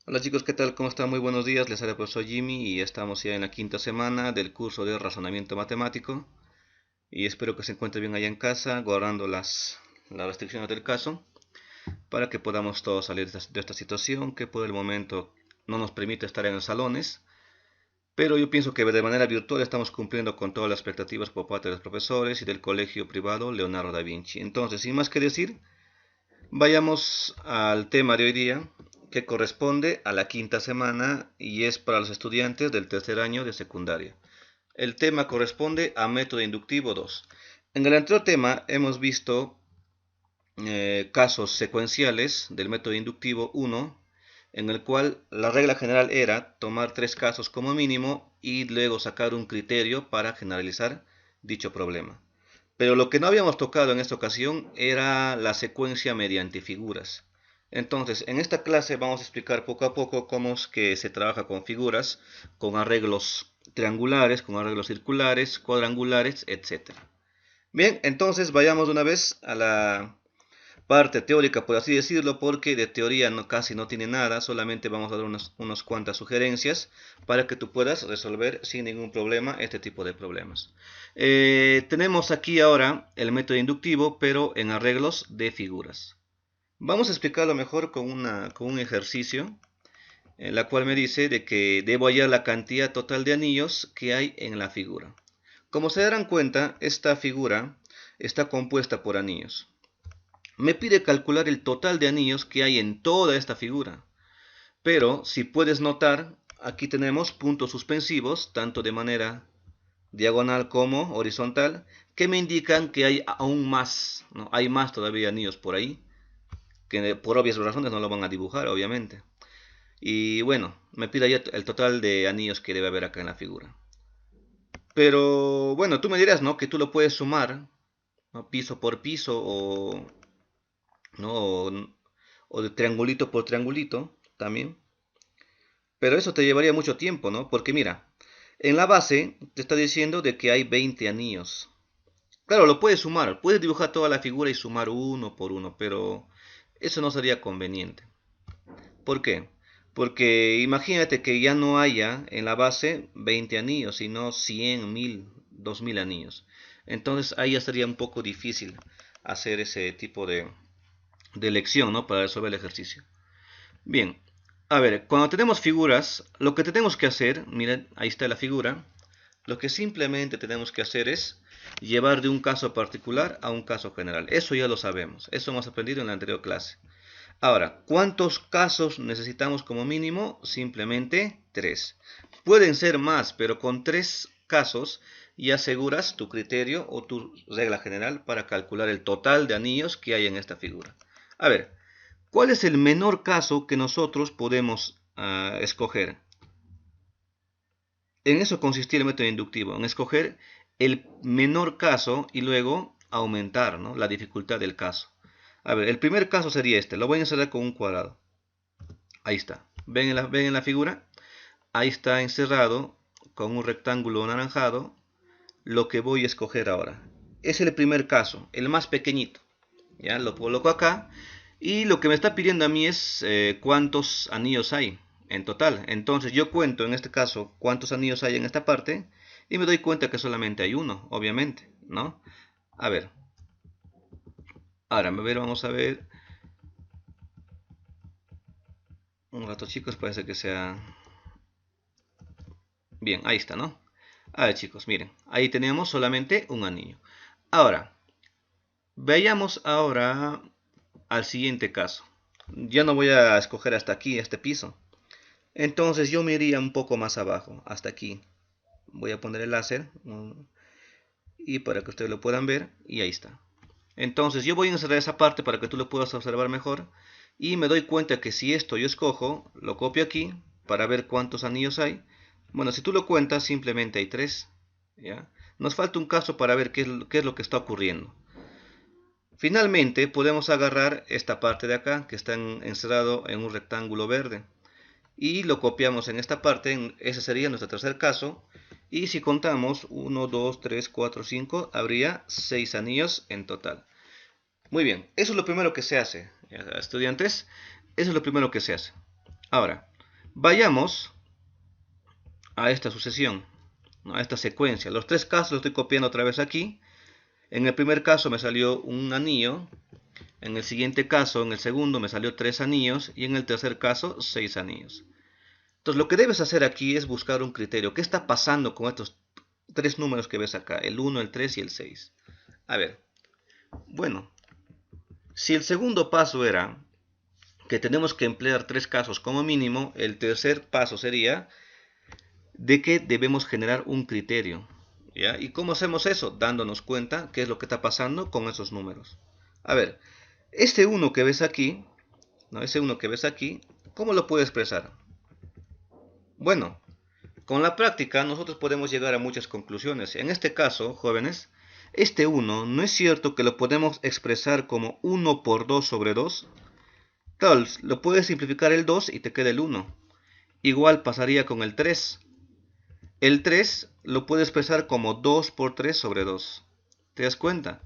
Hola chicos, ¿qué tal? ¿Cómo están? Muy buenos días, les habla el profesor Jimmy y estamos ya en la quinta semana del curso de razonamiento matemático y espero que se encuentre bien allá en casa, guardando las restricciones del caso para que podamos todos salir de esta situación que por el momento no nos permite estar en los salones, pero yo pienso que de manera virtual estamos cumpliendo con todas las expectativas por parte de los profesores y del colegio privado Leonardo da Vinci. Entonces, sin más que decir, vayamos al tema de hoy día, que corresponde a la quinta semana y es para los estudiantes del tercer año de secundaria. El tema corresponde a método inductivo 2. En el anterior tema hemos visto casos secuenciales del método inductivo 1, en el cual la regla general era tomar tres casos como mínimo y luego sacar un criterio para generalizar dicho problema. Pero lo que no habíamos tocado en esta ocasión era la secuencia mediante figuras. Entonces, en esta clase vamos a explicar poco a poco cómo es que se trabaja con figuras, con arreglos triangulares, con arreglos circulares, cuadrangulares, etc. Bien, entonces vayamos una vez a la parte teórica, por así decirlo, porque de teoría casi no tiene nada, solamente vamos a dar unas cuantas sugerencias para que tú puedas resolver sin ningún problema este tipo de problemas. Tenemos aquí ahora el método inductivo, pero en arreglos de figuras. Vamos a explicarlo mejor con un ejercicio, en la cual me dice de que debo hallar la cantidad total de anillos que hay en la figura. Como se darán cuenta, esta figura está compuesta por anillos. Me pide calcular el total de anillos que hay en toda esta figura. Pero si puedes notar, aquí tenemos puntos suspensivos, tanto de manera diagonal como horizontal, que me indican que hay aún más, ¿no? Hay más todavía anillos por ahí, que por obvias razones no lo van a dibujar, obviamente. Y bueno, me pide ya el total de anillos que debe haber acá en la figura. Pero bueno, tú me dirás, ¿no? Que tú lo puedes sumar, ¿no? Piso por piso ¿no? O de triangulito por triangulito también. Pero eso te llevaría mucho tiempo, ¿no? Porque mira, en la base te está diciendo de que hay 20 anillos. Claro, lo puedes sumar, puedes dibujar toda la figura y sumar uno por uno, pero eso no sería conveniente. ¿Por qué? Porque imagínate que ya no haya en la base 20 anillos, sino 100, 1000, 2000 anillos. Entonces ahí ya sería un poco difícil hacer ese tipo de elección, ¿no? Para resolver el ejercicio. Bien, a ver, cuando tenemos figuras, lo que tenemos que hacer, miren, ahí está la figura, lo que simplemente tenemos que hacer es llevar de un caso particular a un caso general. Eso ya lo sabemos, eso hemos aprendido en la anterior clase. Ahora, ¿cuántos casos necesitamos como mínimo? Simplemente tres. Pueden ser más, pero con tres casos ya aseguras tu criterio o tu regla general para calcular el total de anillos que hay en esta figura. A ver, ¿cuál es el menor caso que nosotros podemos escoger? En eso consistía el método inductivo, en escoger el menor caso y luego aumentar, ¿no? La dificultad del caso. A ver, el primer caso sería este, lo voy a encerrar con un cuadrado. Ahí está. ¿Ven en la figura? Ahí está encerrado con un rectángulo anaranjado lo que voy a escoger ahora. Es el primer caso, el más pequeñito. Ya lo coloco acá. Y lo que me está pidiendo a mí es cuántos anillos hay en total. Entonces yo cuento en este caso cuántos anillos hay en esta parte y me doy cuenta que solamente hay uno, obviamente, ¿no? A ver, ahora vamos a ver. Un rato chicos, parece que sea... Bien, ahí está, ¿no? A ver chicos, miren, ahí tenemos solamente un anillo. Ahora, veamos ahora al siguiente caso. Ya no voy a escoger hasta aquí, este piso. Entonces yo me iría un poco más abajo, hasta aquí. Voy a poner el láser y para que ustedes lo puedan ver, y ahí está. Entonces yo voy a encerrar esa parte para que tú lo puedas observar mejor y me doy cuenta que si esto yo escojo, lo copio aquí para ver cuántos anillos hay. Bueno, si tú lo cuentas, simplemente hay tres, ¿ya? Nos falta un caso para ver qué es lo que está ocurriendo. Finalmente podemos agarrar esta parte de acá que está encerrado en un rectángulo verde y lo copiamos en esta parte, ese sería nuestro tercer caso. Y si contamos 1, 2, 3, 4, 5, habría 6 anillos en total. Muy bien, eso es lo primero que se hace, estudiantes. Eso es lo primero que se hace. Ahora, Vayamos a esta sucesión, ¿no? A esta secuencia. Los tres casos los estoy copiando otra vez aquí. En el primer caso me salió un anillo. En el siguiente caso, en el segundo, me salió 3 anillos. Y en el tercer caso, 6 anillos. Entonces lo que debes hacer aquí es buscar un criterio. ¿Qué está pasando con estos tres números que ves acá? El 1, el 3 y el 6. A ver. Bueno, si el segundo paso era que tenemos que emplear 3 casos como mínimo, el tercer paso sería de que debemos generar un criterio. ¿Ya? ¿Y cómo hacemos eso? Dándonos cuenta qué es lo que está pasando con esos números. A ver, este 1 que ves aquí, ¿no? Ese 1 que ves aquí, ¿cómo lo puedo expresar? Bueno, con la práctica nosotros podemos llegar a muchas conclusiones. En este caso, jóvenes, este 1 no es cierto que lo podemos expresar como 1 por 2 sobre 2. Claro, lo puedes simplificar el 2 y te queda el 1. Igual pasaría con el 3. El 3 lo puedes expresar como 2 por 3 sobre 2. ¿Te das cuenta?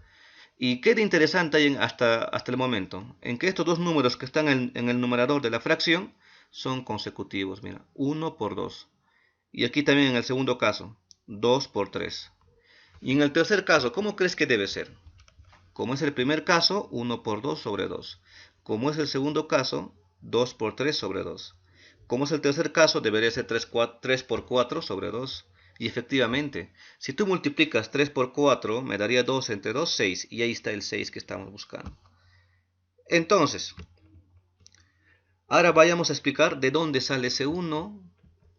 ¿Y qué de interesante hay hasta el momento? En que estos dos números que están en el numerador de la fracción son consecutivos. Mira, 1 por 2. Y aquí también en el segundo caso, 2 por 3. Y en el tercer caso, ¿cómo crees que debe ser? Como es el primer caso, 1 por 2 sobre 2. Como es el segundo caso, 2 por 3 sobre 2. Como es el tercer caso, debería ser 3 por 4 sobre 2. Y efectivamente, si tú multiplicas 3 por 4, me daría 2 entre 2, 6. Y ahí está el 6 que estamos buscando. Entonces, ahora vayamos a explicar de dónde sale ese 1.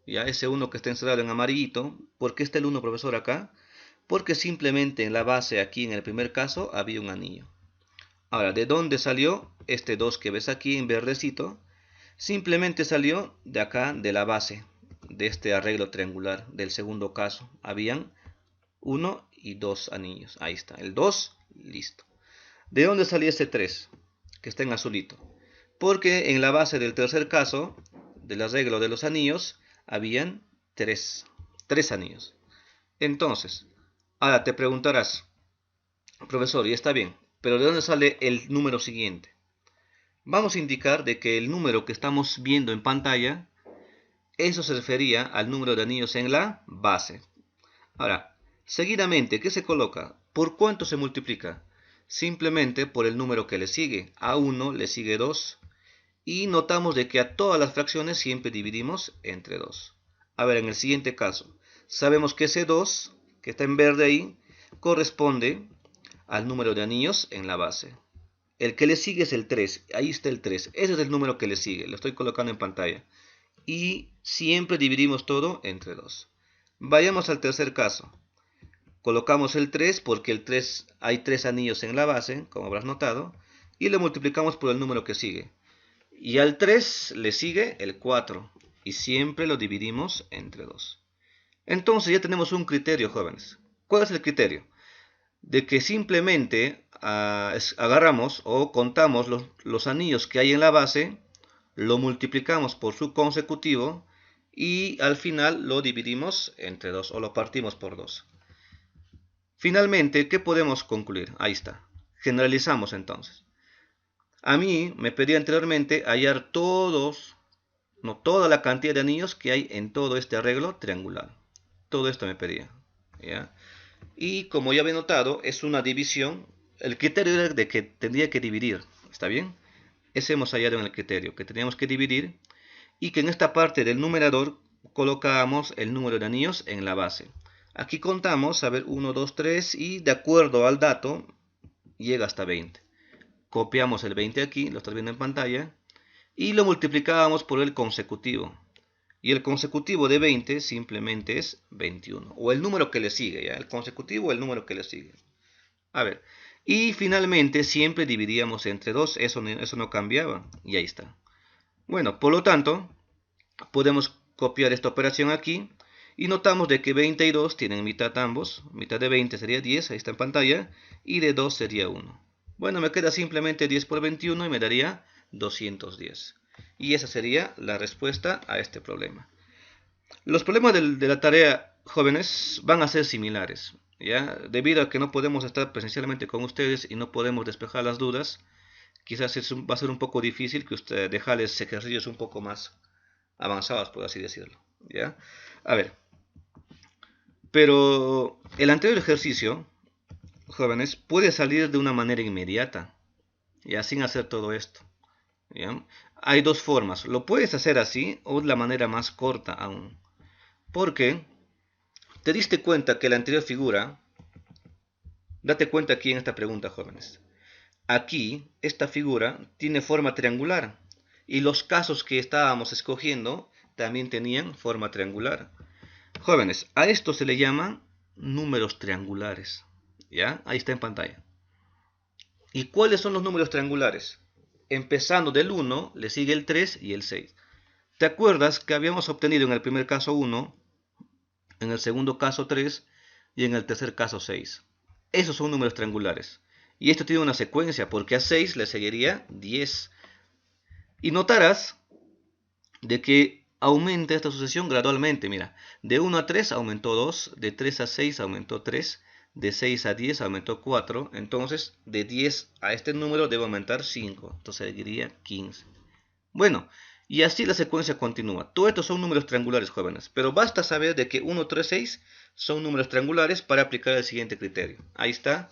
Ya ese 1 que está encerrado en amarillito. ¿Por qué está el 1, profesor, acá? Porque simplemente en la base, aquí en el primer caso, había un anillo. Ahora, ¿de dónde salió este 2 que ves aquí en verdecito? Simplemente salió de acá, de la base, de este arreglo triangular, del segundo caso. Habían 1 y 2 anillos. Ahí está, el 2, listo. ¿De dónde salió este 3? Que está en azulito. Porque en la base del tercer caso, del arreglo de los anillos, habían 3 anillos. Entonces, ahora te preguntarás, profesor, y está bien, pero ¿de dónde sale el número siguiente? Vamos a indicar de que el número que estamos viendo en pantalla, eso se refería al número de anillos en la base. Ahora, seguidamente, ¿qué se coloca? ¿Por cuánto se multiplica? Simplemente por el número que le sigue. A 1 le sigue 2. Y notamos de que a todas las fracciones siempre dividimos entre 2. A ver, en el siguiente caso, sabemos que ese 2, que está en verde ahí, corresponde al número de anillos en la base. El que le sigue es el 3. Ahí está el 3. Ese es el número que le sigue. Lo estoy colocando en pantalla. Y siempre dividimos todo entre 2. Vayamos al tercer caso. Colocamos el 3 porque el 3 hay 3 anillos en la base, como habrás notado. Y lo multiplicamos por el número que sigue. Y al 3 le sigue el 4. Y siempre lo dividimos entre 2. Entonces ya tenemos un criterio, jóvenes. ¿Cuál es el criterio? De que simplemente agarramos o contamos los anillos que hay en la base, lo multiplicamos por su consecutivo y al final lo dividimos entre 2 o lo partimos por 2. Finalmente, ¿qué podemos concluir? Ahí está. Generalizamos entonces. A mí me pedía anteriormente hallar toda la cantidad de anillos que hay en todo este arreglo triangular. Todo esto me pedía. ¿Ya? Y como ya había notado, es una división. El criterio era de que tendría que dividir. ¿Está bien? Ese hemos hallado en el criterio, que teníamos que dividir. Y que en esta parte del numerador colocábamos el número de anillos en la base. Aquí contamos, a ver, 1, 2, 3 y de acuerdo al dato llega hasta 20. Copiamos el 20 aquí, lo estás viendo en pantalla. Y lo multiplicábamos por el consecutivo. Y el consecutivo de 20 simplemente es 21. O el número que le sigue, ¿ya? El consecutivo o el número que le sigue. A ver. Y finalmente siempre dividíamos entre 2. Eso no cambiaba. Y ahí está. Bueno, por lo tanto, podemos copiar esta operación aquí. Y notamos de que 20 y 2 tienen mitad ambos. Mitad de 20 sería 10, ahí está en pantalla. Y de 2 sería 1. Bueno, me queda simplemente 10 por 21 y me daría 210. Y esa sería la respuesta a este problema. Los problemas de la tarea, jóvenes, van a ser similares, ¿ya? Debido a que no podemos estar presencialmente con ustedes y no podemos despejar las dudas, quizás va a ser un poco difícil que dejarles ejercicios un poco más avanzados, por así decirlo. ¿Ya? A ver, pero el anterior ejercicio, jóvenes, puede salir de una manera inmediata, ya sin hacer todo esto. ¿Ya? Hay dos formas, lo puedes hacer así o de la manera más corta aún. Porque te diste cuenta que la anterior figura, date cuenta aquí en esta pregunta, jóvenes. Aquí, esta figura tiene forma triangular y los casos que estábamos escogiendo también tenían forma triangular. Jóvenes, a esto se le llaman números triangulares. ¿Ya? Ahí está en pantalla. ¿Y cuáles son los números triangulares? Empezando del 1, le sigue el 3 y el 6. ¿Te acuerdas que habíamos obtenido en el primer caso 1, en el segundo caso 3 y en el tercer caso 6? Esos son números triangulares. Y esto tiene una secuencia, porque a 6 le seguiría 10. Y notarás de que aumenta esta sucesión gradualmente. Mira, de 1 a 3 aumentó 2, de 3 a 6 aumentó 3, de 6 a 10 aumentó 4. Entonces, de 10 a este número debe aumentar 5. Entonces seguiría 15. Bueno, y así la secuencia continúa. Todos estos son números triangulares, jóvenes. Pero basta saber de que 1, 3, 6 son números triangulares para aplicar el siguiente criterio. Ahí está.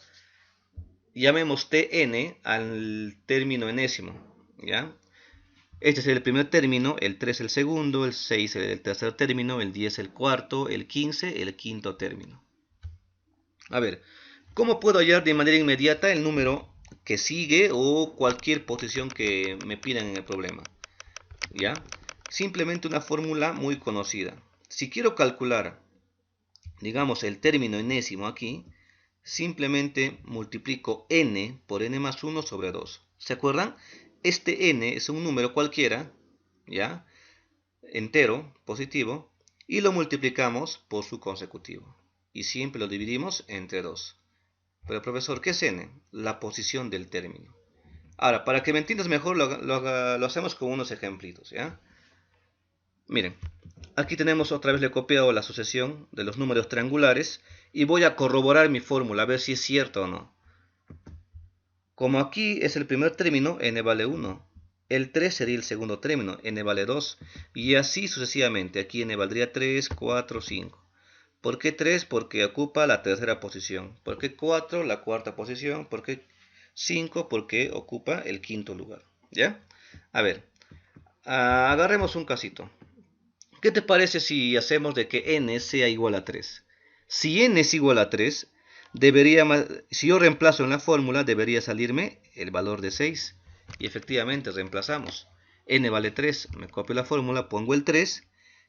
Llamemos Tn al término enésimo. ¿Ya? Este es el primer término, el 3 el segundo, el 6 el tercer término, el 10 el cuarto, el 15 el quinto término. A ver, ¿cómo puedo hallar de manera inmediata el número que sigue o cualquier posición que me pidan en el problema? ¿Ya? Simplemente una fórmula muy conocida. Si quiero calcular, digamos, el término enésimo aquí, simplemente multiplico n por n más 1 sobre 2. ¿Se acuerdan? Este n es un número cualquiera, ¿ya? Entero, positivo, y lo multiplicamos por su consecutivo. Y siempre lo dividimos entre 2. Pero profesor, ¿qué es n? La posición del término. Ahora, para que me entiendas mejor, lo hacemos con unos ejemplitos, ¿ya? Miren, aquí tenemos otra vez, le he copiado la sucesión de los números triangulares y voy a corroborar mi fórmula, a ver si es cierto o no. Como aquí es el primer término, n vale 1. El 3 sería el segundo término, n vale 2. Y así sucesivamente. Aquí n valdría 3, 4, 5. ¿Por qué 3? Porque ocupa la tercera posición. ¿Por qué 4? La cuarta posición. ¿Por qué 5? Porque ocupa el quinto lugar. ¿Ya? A ver, agarremos un casito. ¿Qué te parece si hacemos de que n sea igual a 3? Si n es igual a 3, si yo reemplazo en la fórmula, debería salirme el valor de 6. Y efectivamente reemplazamos. N vale 3, me copio la fórmula, pongo el 3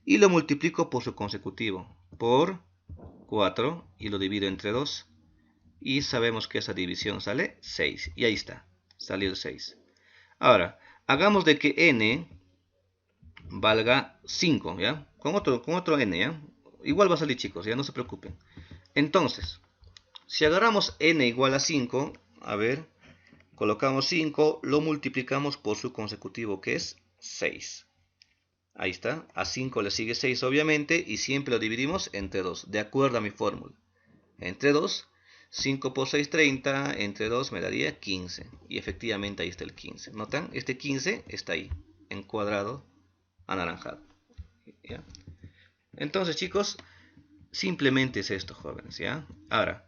y lo multiplico por su consecutivo, por 4, y lo divido entre 2. Y sabemos que esa división sale 6. Y ahí está, salió el 6. Ahora, hagamos de que n valga 5, ¿ya? Con otro n, ¿ya? Igual va a salir, chicos, ya no se preocupen. Entonces, si agarramos n igual a 5, a ver, colocamos 5, lo multiplicamos por su consecutivo, que es 6. Ahí está, a 5 le sigue 6 obviamente, y siempre lo dividimos entre 2, de acuerdo a mi fórmula. Entre 2, 5 por 6, 30, entre 2 me daría 15. Y efectivamente ahí está el 15. ¿Notan? Este 15 está ahí, en cuadrado anaranjado. ¿Ya? Entonces, chicos, simplemente es esto, jóvenes, ¿ya? Ahora,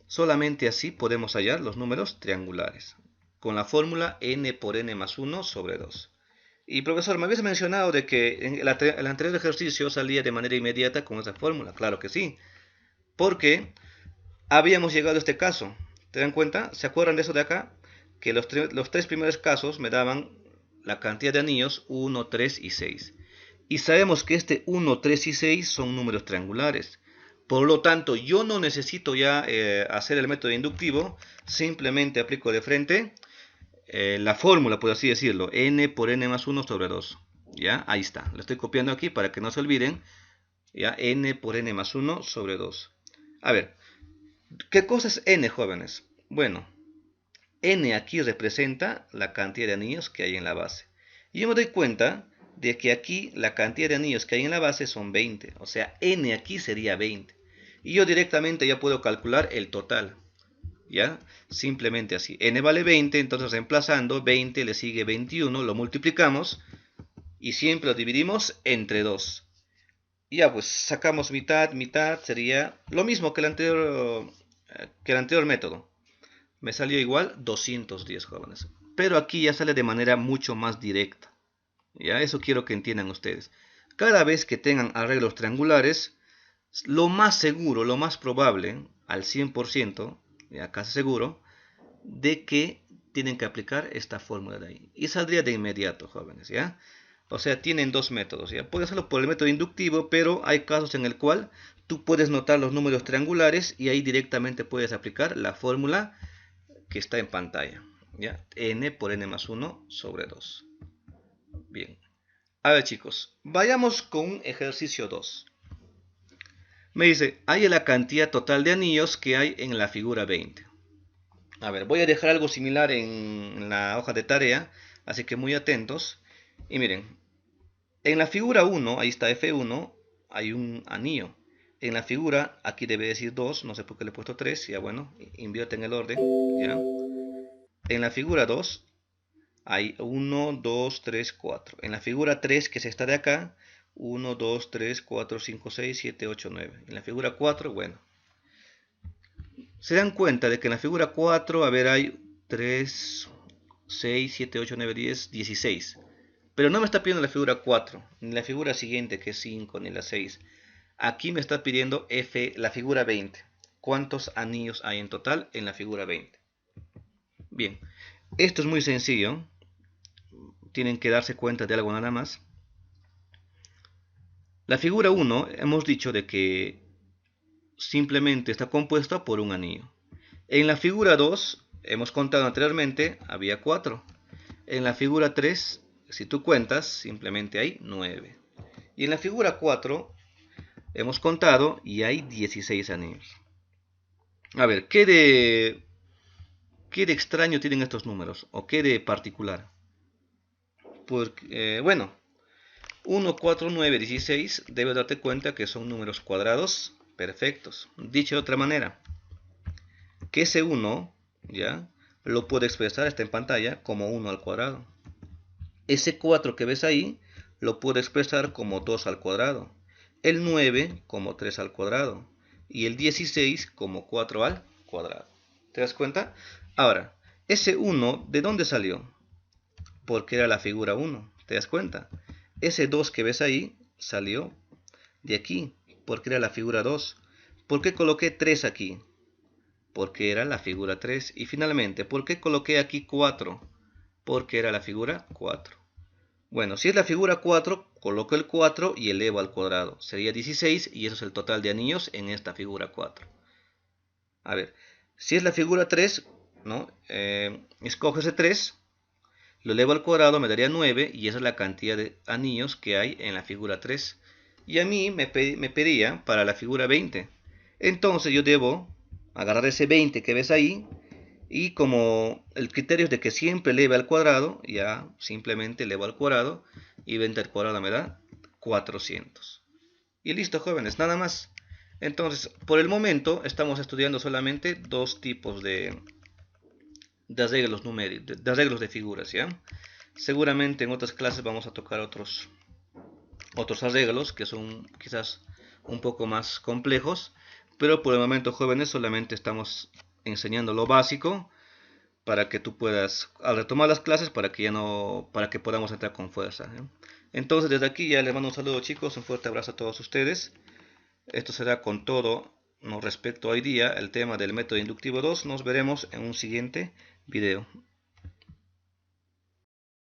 solamente así podemos hallar los números triangulares, con la fórmula n por n más 1 sobre 2. Y profesor, me habías mencionado de que en el anterior ejercicio salía de manera inmediata con esa fórmula. Claro que sí, porque habíamos llegado a este caso. ¿Te dan cuenta? ¿Se acuerdan de eso de acá? Que los tres primeros casos me daban la cantidad de anillos 1, 3 y 6. Y sabemos que este 1, 3 y 6 son números triangulares. Por lo tanto, yo no necesito ya hacer el método inductivo, simplemente aplico de frente la fórmula, por así decirlo, n por n más 1 sobre 2. ¿Ya? Ahí está, lo estoy copiando aquí para que no se olviden. ¿Ya? N por n más 1 sobre 2. A ver, ¿qué cosa es n, jóvenes? Bueno, n aquí representa la cantidad de anillos que hay en la base. Y yo me doy cuenta de que aquí la cantidad de anillos que hay en la base son 20. O sea, n aquí sería 20. Y yo directamente ya puedo calcular el total. ¿Ya? Simplemente así. N vale 20, entonces reemplazando 20 le sigue 21, lo multiplicamos y siempre lo dividimos entre 2. Ya pues sacamos mitad, mitad, sería lo mismo que el anterior método. Me salió igual 210, jóvenes. Pero aquí ya sale de manera mucho más directa. Ya, eso quiero que entiendan ustedes. Cada vez que tengan arreglos triangulares, lo más seguro, lo más probable, al 100%, ya casi seguro, de que tienen que aplicar esta fórmula de ahí. Y saldría de inmediato, jóvenes, ¿ya? O sea, tienen dos métodos, ¿ya? Puedes hacerlo por el método inductivo, pero hay casos en el cual tú puedes notar los números triangulares y ahí directamente puedes aplicar la fórmula que está en pantalla, ¿ya? N por n más 1 sobre 2. Bien. A ver, chicos, vayamos con un ejercicio 2. Me dice, hay la cantidad total de anillos que hay en la figura 20. A ver, voy a dejar algo similar en la hoja de tarea, así que muy atentos. Y miren, en la figura 1, ahí está F1, hay un anillo. En la figura, aquí debe decir 2, no sé por qué le he puesto 3, ya bueno, invierten el orden, ¿ya? En la figura 2 hay 1, 2, 3, 4. En la figura 3, que es esta de acá, 1, 2, 3, 4, 5, 6, 7, 8, 9. En la figura 4, bueno, se dan cuenta de que en la figura 4, a ver, hay 3, 6, 7, 8, 9, 10, 16. Pero no me está pidiendo la figura 4, ni la figura siguiente que es 5, ni la 6. Aquí me está pidiendo la figura 20. ¿Cuántos anillos hay en total en la figura 20? Bien, esto es muy sencillo. Tienen que darse cuenta de algo nada más. La figura 1 hemos dicho de que simplemente está compuesta por un anillo. En la figura 2 hemos contado anteriormente, había 4. En la figura 3, si tú cuentas, simplemente hay 9. Y en la figura 4 hemos contado y hay 16 anillos. A ver, ¿qué de extraño tienen estos números? ¿O qué de particular? Porque, bueno, 1, 4, 9, 16, debes darte cuenta que son números cuadrados perfectos. Dicho de otra manera, que ese 1, ¿ya? Lo puedo expresar, está en pantalla, como 1 al cuadrado. Ese 4 que ves ahí, lo puedo expresar como 2 al cuadrado. El 9 como 3 al cuadrado. Y el 16 como 4 al cuadrado. ¿Te das cuenta? Ahora, ese 1, ¿de dónde salió? Porque era la figura 1. ¿Te das cuenta? Ese 2 que ves ahí salió de aquí, porque era la figura 2. ¿Por qué coloqué 3 aquí? Porque era la figura 3. Y finalmente, ¿por qué coloqué aquí 4? Porque era la figura 4. Bueno, si es la figura 4, coloco el 4 y elevo al cuadrado. Sería 16 y eso es el total de anillos en esta figura 4. A ver, si es la figura 3, ¿no? Escojo ese 3, lo elevo al cuadrado, me daría 9 y esa es la cantidad de anillos que hay en la figura 3. Y a mí me pedía para la figura 20. Entonces yo debo agarrar ese 20 que ves ahí y como el criterio es de que siempre eleve al cuadrado, ya simplemente elevo al cuadrado y 20 al cuadrado me da 400. Y listo, jóvenes, nada más. Entonces, por el momento estamos estudiando solamente dos tipos de arreglos numéricos, de arreglos de figuras, ¿ya? Seguramente en otras clases vamos a tocar otros arreglos que son quizás un poco más complejos, pero por el momento, jóvenes, solamente estamos enseñando lo básico para que tú puedas, al retomar las clases, para que podamos entrar con fuerza, ¿eh? Entonces, desde aquí ya les mando un saludo, chicos, un fuerte abrazo a todos ustedes. Esto será con todo, ¿no? Respecto hoy día el tema del método inductivo 2. Nos veremos en un siguiente video.